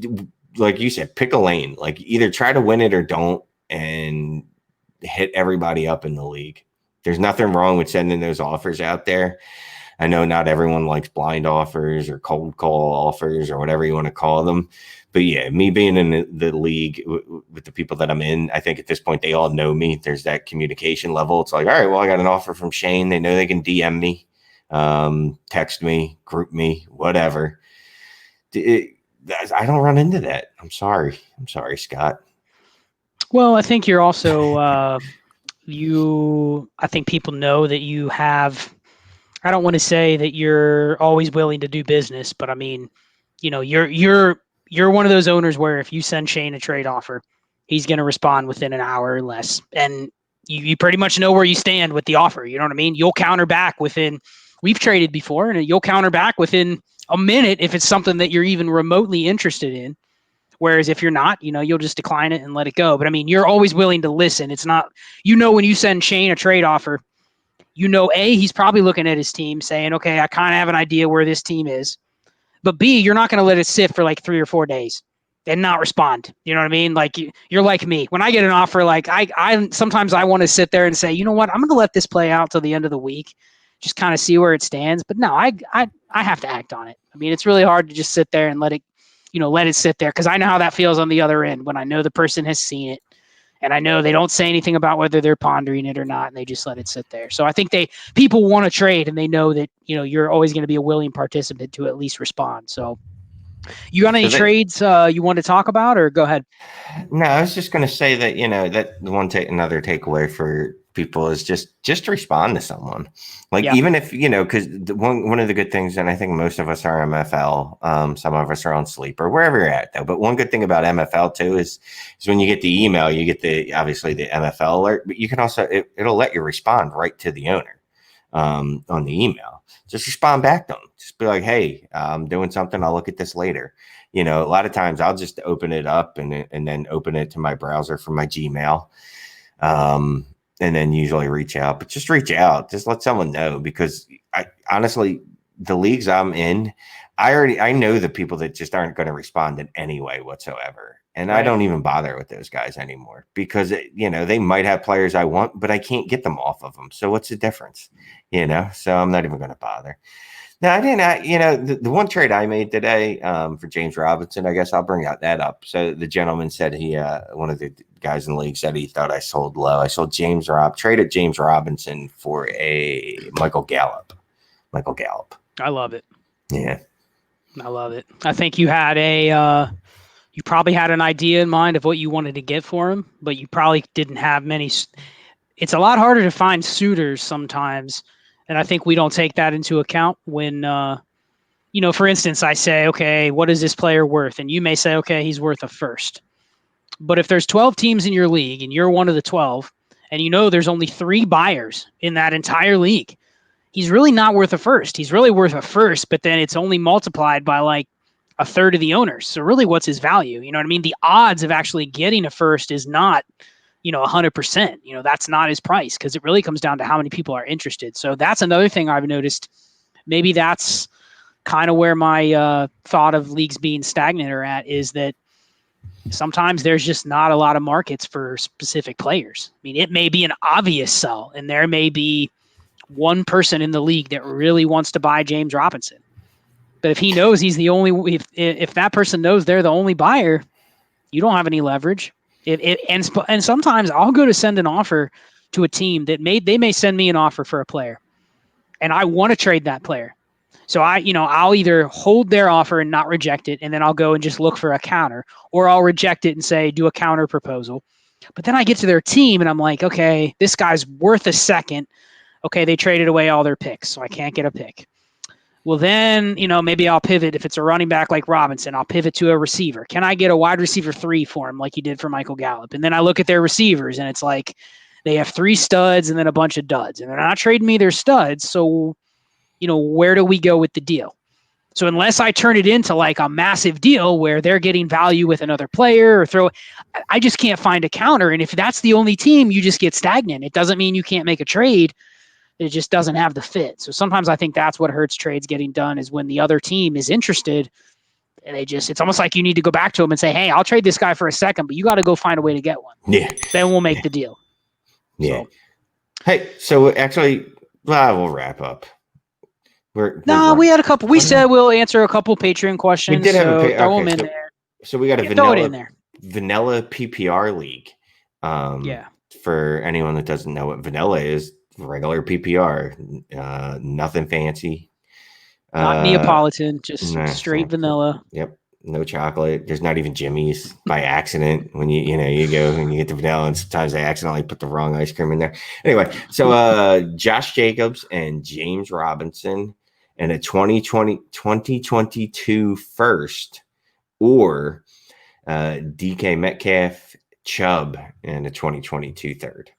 like you said, pick a lane. Like, either try to win it or don't, and hit everybody up in the league. There's nothing wrong with sending those offers out there. I know not everyone likes blind offers or cold call offers or whatever you want to call them. But yeah, me being in the league with the people that I'm in, I think at this point they all know me. There's that communication level. It's like, all right, well, I got an offer from Shane. They know they can DM me, text me, group me, whatever. I don't run into that. I'm sorry, Scott. Well, I think you're also I think people know that you have. I don't want to say that you're always willing to do business, but I mean, you're one of those owners where if you send Shane a trade offer, he's going to respond within an hour or less, and you pretty much know where you stand with the offer. You know what I mean? You'll counter back within. We've traded before, and you'll counter back within a minute if it's something that you're even remotely interested in. Whereas if you're not, you'll just decline it and let it go. But I mean, you're always willing to listen. It's not, when you send Shane a trade offer, he's probably looking at his team saying, okay, I kind of have an idea where this team is. But B, you're not going to let it sit for like 3 or 4 days and not respond. You know what I mean? Like you're like me. When I get an offer, like I sometimes I want to sit there and say, you know what, I'm going to let this play out till the end of the week, just kind of see where it stands. But no, I have to act on it. I mean, it's really hard to just sit there and let it sit there because I know how that feels on the other end when I know the person has seen it. And I know they don't say anything about whether they're pondering it or not, and they just let it sit there. So I think people want to trade, and they know that you're always going to be a willing participant to at least respond. So, you got any trades you want to talk about, or go ahead? No, I was just going to say that that another takeaway for people is just respond to someone. Like even if because one of the good things, and I think most of us are MFL, some of us are on Sleeper, wherever you're at though. But one good thing about MFL too is when you get the email, you get obviously the MFL alert, but you can also it'll let you respond right to the owner on the email. Just respond back to them. Just be like, hey, I'm doing something. I'll look at this later. A lot of times I'll just open it up and then open it to my browser from my Gmail. And then usually reach out, but just reach out, just let someone know, because I honestly, the leagues I'm in, I know the people that just aren't going to respond in any way whatsoever. And right. I don't even bother with those guys anymore because, they might have players I want, but I can't get them off of them. So what's the difference? So I'm not even going to bother. No, I didn't. The one trade I made today for James Robinson, I guess I'll bring that up. So the gentleman said one of the guys in the league said he thought I sold low. I sold traded James Robinson for a Michael Gallup. I love it. Yeah. I love it. I think you had you probably had an idea in mind of what you wanted to get for him, but you probably didn't have many. It's a lot harder to find suitors sometimes. And I think we don't take that into account when, for instance, I say, okay, what is this player worth? And you may say, okay, he's worth a first. But if there's 12 teams in your league and you're one of the 12, and there's only 3 buyers in that entire league, he's really not worth a first. He's really worth a first, but then it's only multiplied by like a third of the owners. So really what's his value? You know what I mean? The odds of actually getting a first is not 100%, that's not his price because it really comes down to how many people are interested. So that's another thing I've noticed. Maybe that's kind of where my thought of leagues being stagnant are at, is that sometimes there's just not a lot of markets for specific players. I mean, it may be an obvious sell and there may be one person in the league that really wants to buy James Robinson. But if he knows he's the only, if that person knows they're the only buyer, you don't have any leverage. And sometimes I'll go to send an offer to a team that they may send me an offer for a player, and I want to trade that player. So I'll either hold their offer and not reject it, and then I'll go and just look for a counter, or I'll reject it and say do a counter proposal. But then I get to their team and I'm like, okay, this guy's worth a second. Okay, they traded away all their picks, so I can't get a pick. Well, then, maybe I'll pivot. If it's a running back like Robinson, I'll pivot to a receiver. Can I get a wide receiver 3 for him like he did for Michael Gallup? And then I look at their receivers, and it's like they have 3 studs and then a bunch of duds. And they're not trading me their studs, so, where do we go with the deal? So unless I turn it into like a massive deal where they're getting value with another player I just can't find a counter. And if that's the only team, you just get stagnant. It doesn't mean you can't make a trade. It just doesn't have the fit. So sometimes I think that's what hurts trades getting done, is when the other team is interested and it's almost like you need to go back to them and say, hey, I'll trade this guy for a second, but you got to go find a way to get one. Yeah. Then we'll make the deal. Yeah. So. Hey, so actually, we'll wrap up. No, we had a couple. We said we'll answer a couple Patreon questions. We did have a throw them in there. So we got a throw it in there. vanilla PPR league. For anyone that doesn't know what vanilla is, regular PPR, nothing fancy. Not Neapolitan, just straight vanilla. Yep. No chocolate. There's not even Jimmy's by accident when you go and you get the vanilla, and sometimes they accidentally put the wrong ice cream in there. Anyway, so Josh Jacobs and James Robinson and a 2022 first, or DK Metcalf, Chubb, and a 2022 third.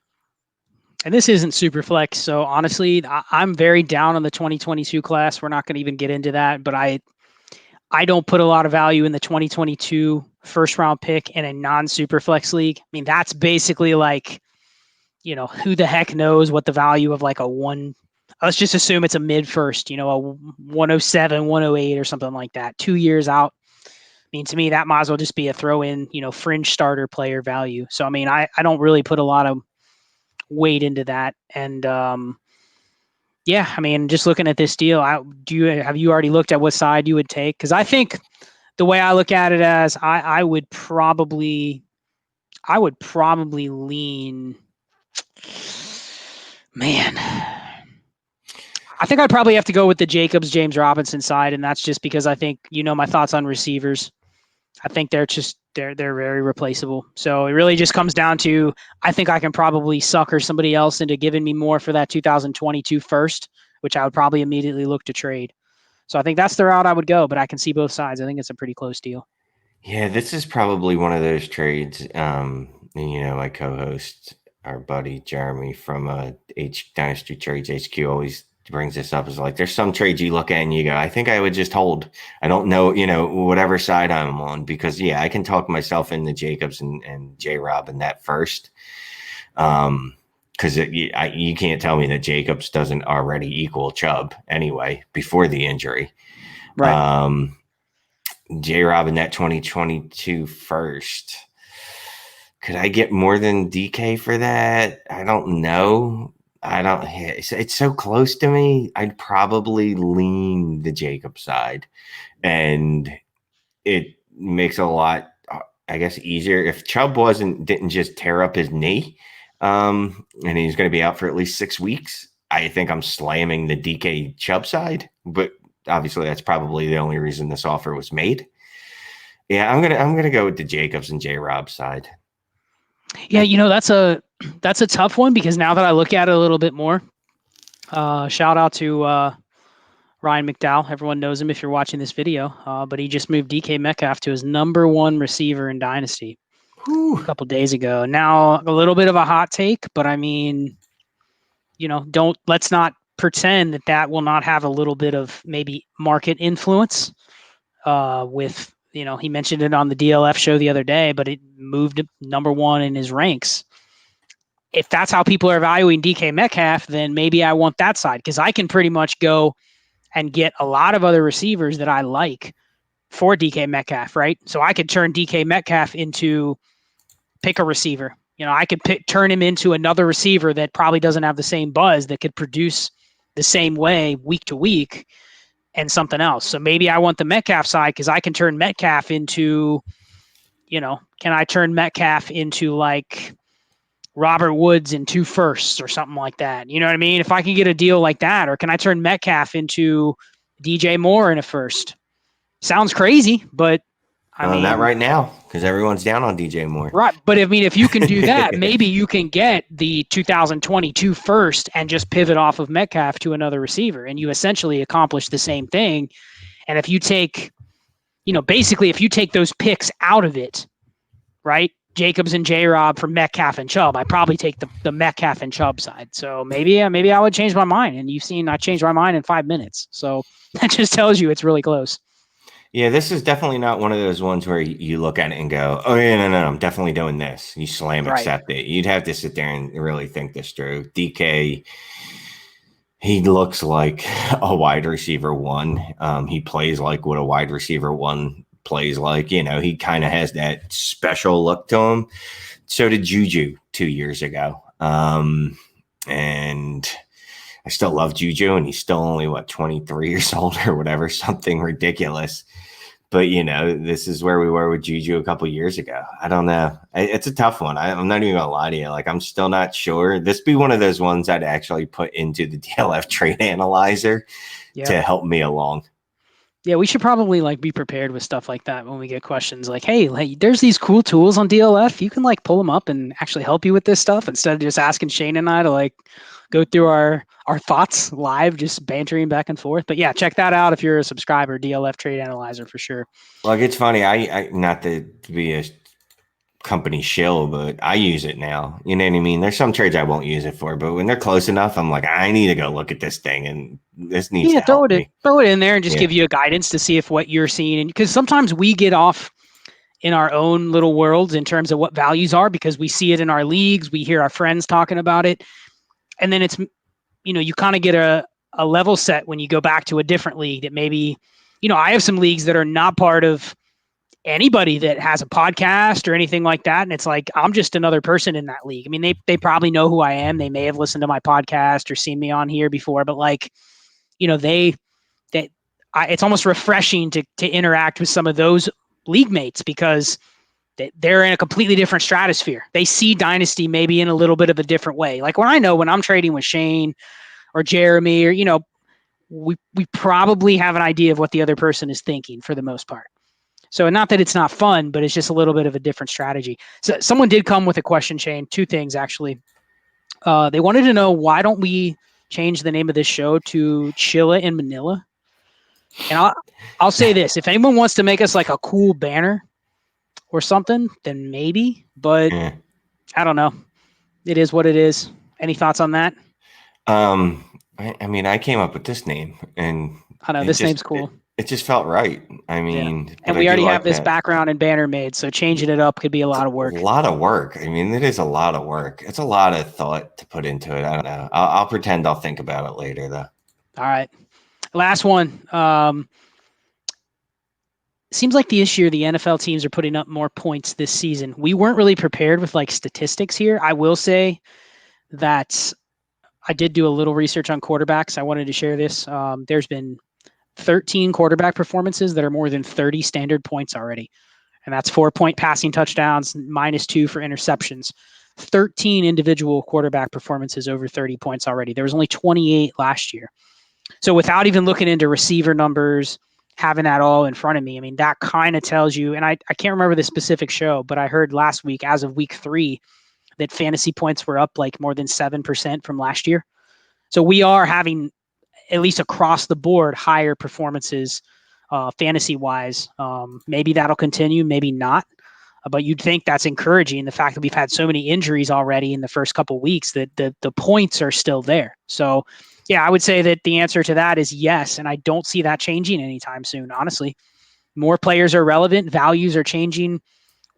And this isn't super flex, so honestly, I'm very down on the 2022 class. We're not going to even get into that, but I don't put a lot of value in the 2022 first round pick in a non-super flex league. I mean, that's basically like, who the heck knows what the value of like let's just assume it's a mid first, a 107, 108 or something like that, 2 years out. I mean, to me, that might as well just be a throw in, fringe starter player value. So, I mean, I don't really put a lot of weight into that. And, yeah, I mean, just looking at this deal, have you already looked at what side you would take? Because I think the way I look at it as I would probably lean. Man, I think I'd probably have to go with the Jacobs James Robinson side, and that's just because I think my thoughts on receivers. I think they're very replaceable. So it really just comes down to, I think I can probably sucker somebody else into giving me more for that 2022 first, which I would probably immediately look to trade. So I think that's the route I would go, but I can see both sides. I think it's a pretty close deal. Yeah, this is probably one of those trades. My co-host, our buddy Jeremy from Dynasty Trades HQ, always brings this up, is like, there's some trades you look at and you go, I think I would just hold. I don't know, whatever side I'm on, because I can talk myself into Jacobs and J-Rob in that first. Because you can't tell me that Jacobs doesn't already equal Chubb anyway before the injury. Right. J-Rob in that 2022 first. Could I get more than DK for that? I don't know. It's so close to me. I'd probably lean the Jacob side, and it makes a lot, I guess, easier if Chubb didn't just tear up his knee, and he's going to be out for at least 6 weeks. I think I'm slamming the DK Chubb side, but obviously that's probably the only reason this offer was made. Yeah, I'm gonna go with the Jacobs and J-Rob side. Yeah, that's a tough one, because now that I look at it a little bit more, shout out to Ryan McDowell. Everyone knows him if you're watching this video, but he just moved DK Metcalf to his number one receiver in Dynasty a couple days ago. Now, a little bit of a hot take, but I mean, let's not pretend that will not have a little bit of maybe market influence with. He mentioned it on the DLF show the other day, but it moved number one in his ranks. If that's how people are valuing DK Metcalf, then maybe I want that side, because I can pretty much go and get a lot of other receivers that I like for DK Metcalf, right? So I could turn DK Metcalf into pick a receiver. I could turn him into another receiver that probably doesn't have the same buzz, that could produce the same way week to week, and something else. So maybe I want the Metcalf side, because I can turn Metcalf into, can I turn Metcalf into like Robert Woods in 2 firsts or something like that? You know what I mean? If I can get a deal like that, or can I turn Metcalf into DJ Moore in a first? Sounds crazy, but I mean, not right now, because everyone's down on DJ Moore. Right. But I mean, if you can do that, maybe you can get the 2022 first and just pivot off of Metcalf to another receiver, and you essentially accomplish the same thing. And if you take, basically, if you take those picks out of it, right? Jacobs and J-Rob for Metcalf and Chubb, I probably take the Metcalf and Chubb side. So maybe I would change my mind. And you've seen I changed my mind in 5 minutes. So that just tells you it's really close. Yeah, this is definitely not one of those ones where you look at it and go, oh, yeah, no, I'm definitely doing this. You slam accept it. You'd have to sit there and really think this through. DK, he looks like a wide receiver one. He plays like what a wide receiver one plays like. He kind of has that special look to him. So did Juju 2 years ago. And I still love Juju, and he's still only 23 years old or whatever, something ridiculous. But this is where we were with Juju a couple years ago. I don't know. It's a tough one. I'm not even gonna lie to you. Like, I'm still not sure. This be one of those ones I'd actually put into the DLF trade analyzer to help me along. Yeah, we should probably be prepared with stuff like that when we get questions like, hey, there's these cool tools on DLF. You can pull them up and actually help you with this stuff instead of just asking Shane and I to go through our thoughts live, just bantering back and forth. But yeah, check that out if you're a subscriber, DLF Trade Analyzer for sure. Like, it's funny. I not to be a company shill, but I use it now. You know what I mean? There's some trades I won't use it for, but when they're close enough, I'm like, I need to go look at this thing, and this needs to help me. Throw it in there and just give you a guidance to see if what you're seeing, because sometimes we get off in our own little worlds in terms of what values are because we see it in our leagues, we hear our friends talking about it, and then it's you kind of get a level set when you go back to a different league that maybe I have some leagues that are not part of anybody that has a podcast or anything like that. And it's like, I'm just another person in that league. I mean, they probably know who I am. They may have listened to my podcast or seen me on here before, but it's almost refreshing to interact with some of those league mates because they're in a completely different stratosphere. They see Dynasty maybe in a little bit of a different way. Like when I'm trading with Shane or Jeremy or, we probably have an idea of what the other person is thinking for the most part. So not that it's not fun, but it's just a little bit of a different strategy. So someone did come with a question, Shane, 2 things actually. They wanted to know, why don't we change the name of this show to Chilla in Manila? And I'll say this, if anyone wants to make us a cool banner or something, then maybe, but I don't know. It is what it is. Any thoughts on that? I mean, I came up with this name, and I know this name's cool. It just felt right. I mean, and we already have this background and banner made, so changing it up could be a lot of work. A lot of work. I mean, it is a lot of work. It's a lot of thought to put into it. I don't know. I'll pretend I'll think about it later, though. All right. Last one. Seems like this year the NFL teams are putting up more points this season. We weren't really prepared with statistics here. I will say that I did do a little research on quarterbacks. I wanted to share this. There's been 13 quarterback performances that are more than 30 standard points already. And that's 4-point passing touchdowns, -2 for interceptions. 13 individual quarterback performances over 30 points already. There was only 28 last year. So without even looking into receiver numbers, having that all in front of me, I mean, that kind of tells you, and I can't remember the specific show, but I heard last week, as of week 3, that fantasy points were up more than 7% from last year. So we are having, at least across the board, higher performances fantasy-wise. Maybe that'll continue, maybe not. But you'd think that's encouraging, the fact that we've had so many injuries already in the first couple of weeks, that the points are still there. So, yeah, I would say that the answer to that is yes, and I don't see that changing anytime soon, honestly. More players are relevant. Values are changing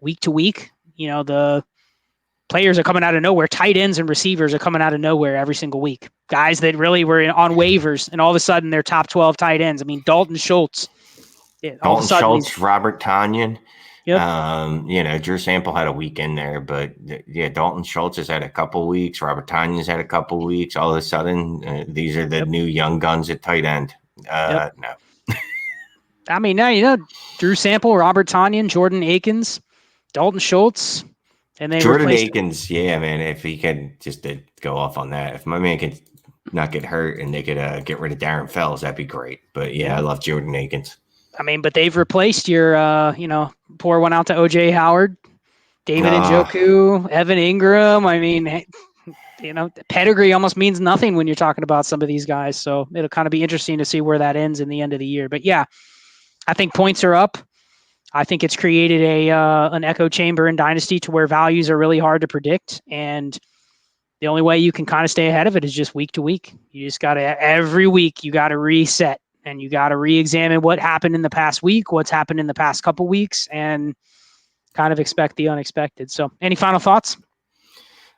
week to week. The players are coming out of nowhere. Tight ends and receivers are coming out of nowhere every single week. Guys that really were on waivers, and all of a sudden they're top 12 tight ends. I mean, Dalton Schultz. Robert Tonyan. Yep. Drew Sample had a week in there, but Dalton Schultz has had a couple weeks. Robert Tonyan's had a couple weeks. All of a sudden, these are the new young guns at tight end. No. I mean, now, Drew Sample, Robert Tonyan, Jordan Akins, Dalton Schultz. And Jordan Akins, man, if he could just go off on that. If my man could not get hurt and they could get rid of Darren Fells, that'd be great. But, I love Jordan Akins. I mean, but they've replaced your, pour one out to O.J. Howard, David Njoku, Evan Ingram. I mean, pedigree almost means nothing when you're talking about some of these guys. So it'll kind of be interesting to see where that ends in the end of the year. But, yeah, I think points are up. I think it's created an echo chamber in Dynasty to where values are really hard to predict. And the only way you can kind of stay ahead of it is just week to week. You just got to, every week, you got to reset. And you got to re-examine what happened in the past week, what's happened in the past couple weeks, and kind of expect the unexpected. So any final thoughts?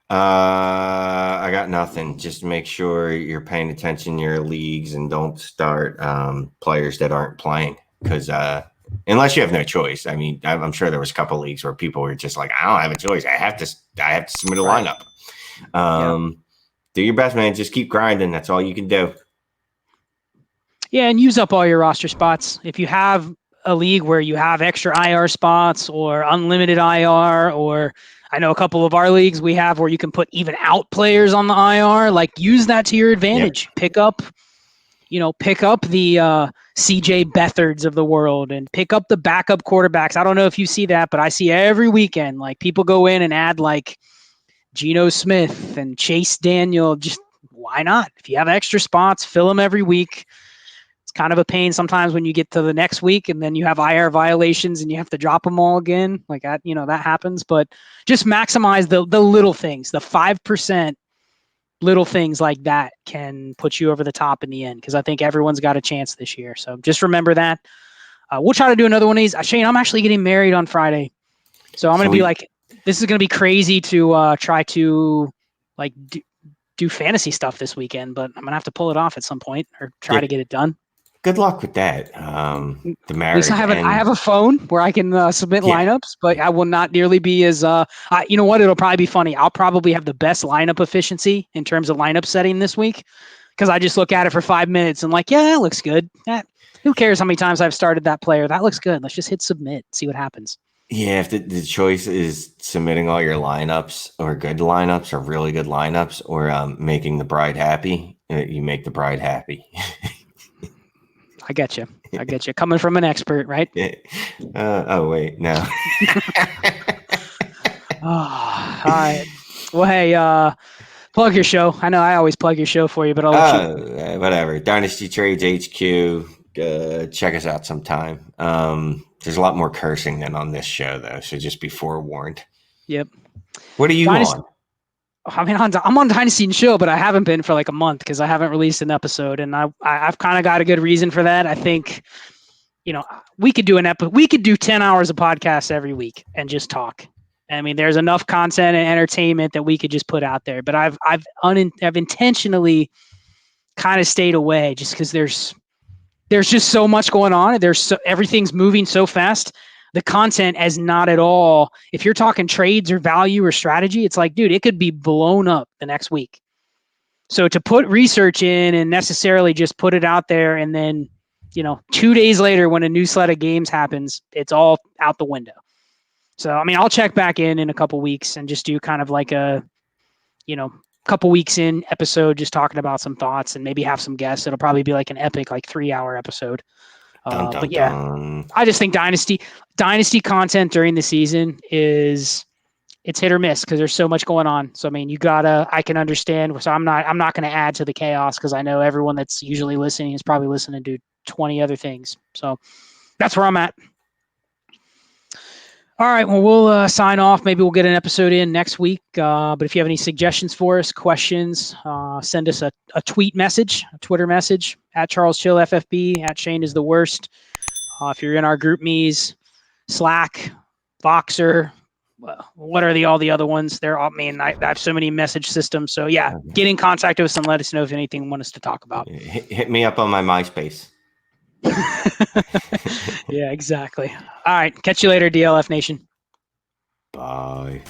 I got nothing. Just make sure you're paying attention to your leagues and don't start players that aren't playing, because unless you have no choice. I mean, I'm sure there was a couple leagues where people were just like, I don't have a choice. I have to submit a lineup. do your best, man. Just keep grinding. That's all you can do. Yeah, and use up all your roster spots. If you have a league where you have extra IR spots or unlimited IR, or I know a couple of our leagues we have where you can put even out players on the IR, like use that to your advantage. Yep. Pick up the CJ Beathards of the world and pick up the backup quarterbacks. I don't know if you see that, but I see every weekend, like people go in and add like Geno Smith and Chase Daniel. Just why not? If you have extra spots, fill them every week. It's kind of a pain sometimes when you get to the next week and then you have IR violations and you have to drop them all again. Like that, that happens. But just maximize the little things. The 5% little things like that can put you over the top in the end, because I think everyone's got a chance this year. So just remember that. We'll try to do another one of these. Shane, I'm actually getting married on Friday. So I'm going to be like, this is going to be crazy to try to like do fantasy stuff this weekend, but I'm going to have to pull it off at some point or try to get it done. Good luck with that. The marriage. At least I have a phone where I can submit lineups, but I will not nearly be as you know what? It'll probably be funny. I'll probably have the best lineup efficiency in terms of lineup setting this week, because I just look at it for 5 minutes and like, yeah, that looks good. Who cares how many times I've started that player? That looks good. Let's just hit submit, see what happens. Yeah, if the choice is submitting all your lineups or good lineups or really good lineups or making the bride happy, you make the bride happy. I get you. Coming from an expert, right? Oh, wait, no. All right. Well, hey, plug your show. I know I always plug your show for you, but I'll let you. Whatever. Dynasty Trades HQ. Check us out sometime. There's a lot more cursing than on this show, though, so just be forewarned. Yep. What are you on? I mean, I'm on Dynasty and Chill, but I haven't been for like a month because I haven't released an episode, and I've kind of got a good reason for that. I think, we could do we could do 10 hours of podcast every week and just talk. I mean, there's enough content and entertainment that we could just put out there. But I've intentionally kind of stayed away just because there's just so much going on. Everything's moving so fast. The content is not at all. If you're talking trades or value or strategy, it's like, dude, it could be blown up the next week. So to put research in and necessarily just put it out there, and then, 2 days later when a new slate of games happens, it's all out the window. So, I mean, I'll check back in a couple weeks and just do kind of like a, couple weeks in episode, just talking about some thoughts and maybe have some guests. It'll probably be like an epic, like 3-hour episode. But yeah, I just think Dynasty content during the season it's hit or miss because there's so much going on. So, I mean, I can understand. So I'm not going to add to the chaos because I know everyone that's usually listening is probably listening to 20 other things. So that's where I'm at. All right. Well, we'll sign off. Maybe we'll get an episode in next week. But if you have any suggestions for us, questions, send us a Twitter message at CharlesChillFFB, at Shane is the worst. If you're in our group me's, Slack, Voxer, what are all the other ones? I have so many message systems. So yeah, get in contact with us and let us know if anything you want us to talk about. Hit me up on my MySpace. Yeah, exactly. All right. Catch you later, DLF Nation. Bye.